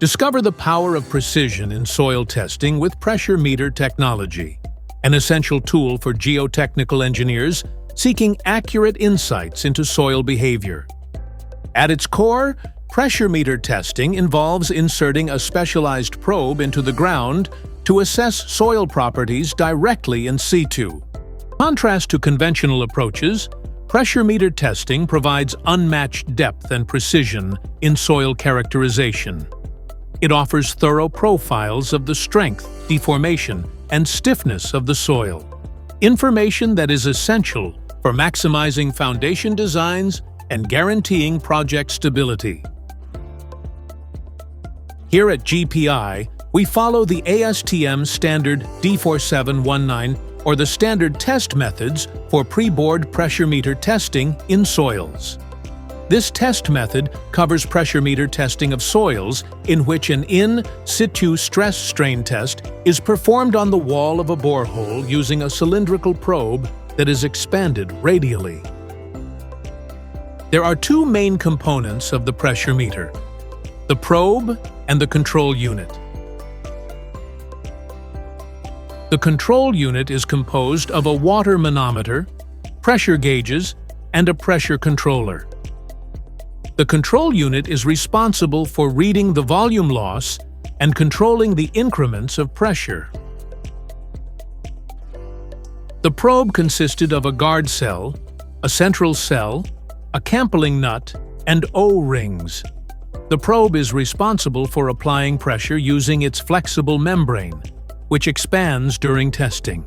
Discover the power of precision in soil testing with pressure meter technology, an essential tool for geotechnical engineers seeking accurate insights into soil behavior. At its core, pressure meter testing involves inserting a specialized probe into the ground to assess soil properties directly in situ. In contrast to conventional approaches, pressure meter testing provides unmatched depth and precision in soil characterization. It offers thorough profiles of the strength, deformation, and stiffness of the soil, information that is essential for maximizing foundation designs and guaranteeing project stability. Here at GPI, we follow the ASTM standard D4719 or the standard test methods for pre-bored pressure meter testing in soils. This test method covers pressure meter testing of soils in which an in situ stress strain test is performed on the wall of a borehole using a cylindrical probe that is expanded radially. There are two main components of the pressure meter: the probe and the control unit. The control unit is composed of a water manometer, pressure gauges, and a pressure controller. The control unit is responsible for reading the volume loss and controlling the increments of pressure. The probe consisted of a guard cell, a central cell, a campling nut, and O-rings. The probe is responsible for applying pressure using its flexible membrane, which expands during testing.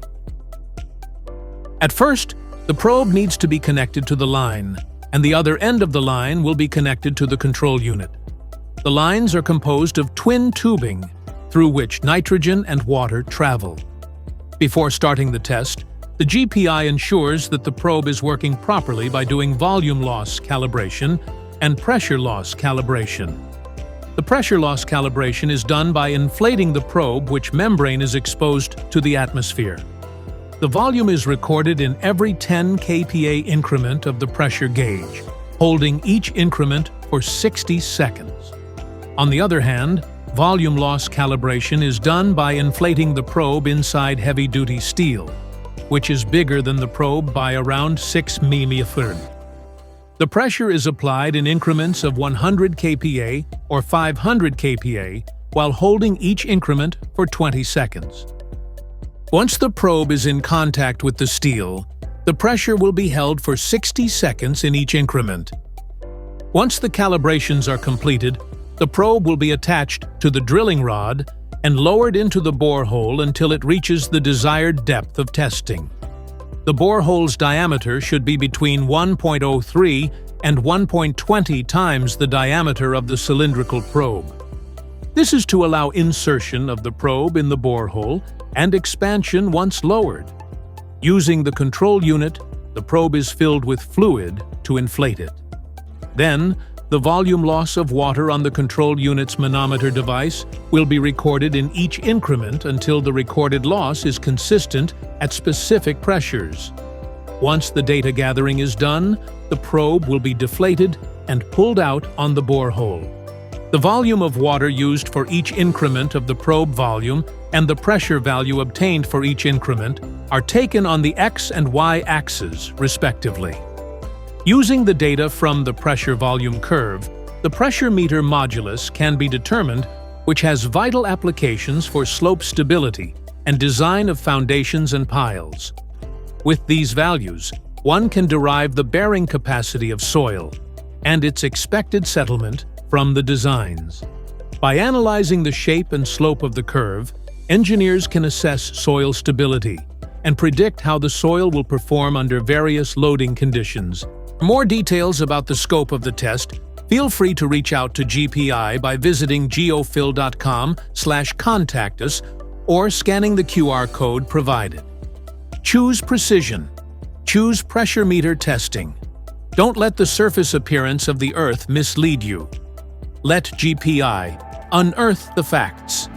At first, the probe needs to be connected to the line, and the other end of the line will be connected to the control unit. The lines are composed of twin tubing, through which nitrogen and water travel. Before starting the test, the GPI ensures that the probe is working properly by doing volume loss calibration and pressure loss calibration. The pressure loss calibration is done by inflating the probe, which membrane is exposed to the atmosphere. The volume is recorded in every 10 kPa increment of the pressure gauge, holding each increment for 60 seconds. On the other hand, volume loss calibration is done by inflating the probe inside heavy-duty steel, which is bigger than the probe by around 6 mm. The pressure is applied in increments of 100 kPa or 500 kPa while holding each increment for 20 seconds. Once the probe is in contact with the steel, the pressure will be held for 60 seconds in each increment. Once the calibrations are completed, the probe will be attached to the drilling rod and lowered into the borehole until it reaches the desired depth of testing. The borehole's diameter should be between 1.03 and 1.20 times the diameter of the cylindrical probe. This is to allow insertion of the probe in the borehole and expansion once lowered. Using the control unit, the probe is filled with fluid to inflate it. Then, the volume loss of water on the control unit's manometer device will be recorded in each increment until the recorded loss is consistent at specific pressures. Once the data gathering is done, the probe will be deflated and pulled out on the borehole. The volume of water used for each increment of the probe volume and the pressure value obtained for each increment are taken on the X and Y axes, respectively. Using the data from the pressure volume curve, the pressure meter modulus can be determined, which has vital applications for slope stability and design of foundations and piles. With these values, one can derive the bearing capacity of soil and its expected settlement from the designs. By analyzing the shape and slope of the curve, engineers can assess soil stability and predict how the soil will perform under various loading conditions. For more details about the scope of the test, feel free to reach out to GPI by visiting geophil.com/contact us or scanning the QR code provided. Choose precision. Choose pressure meter testing. Don't let the surface appearance of the Earth mislead you. Let GPI unearth the facts.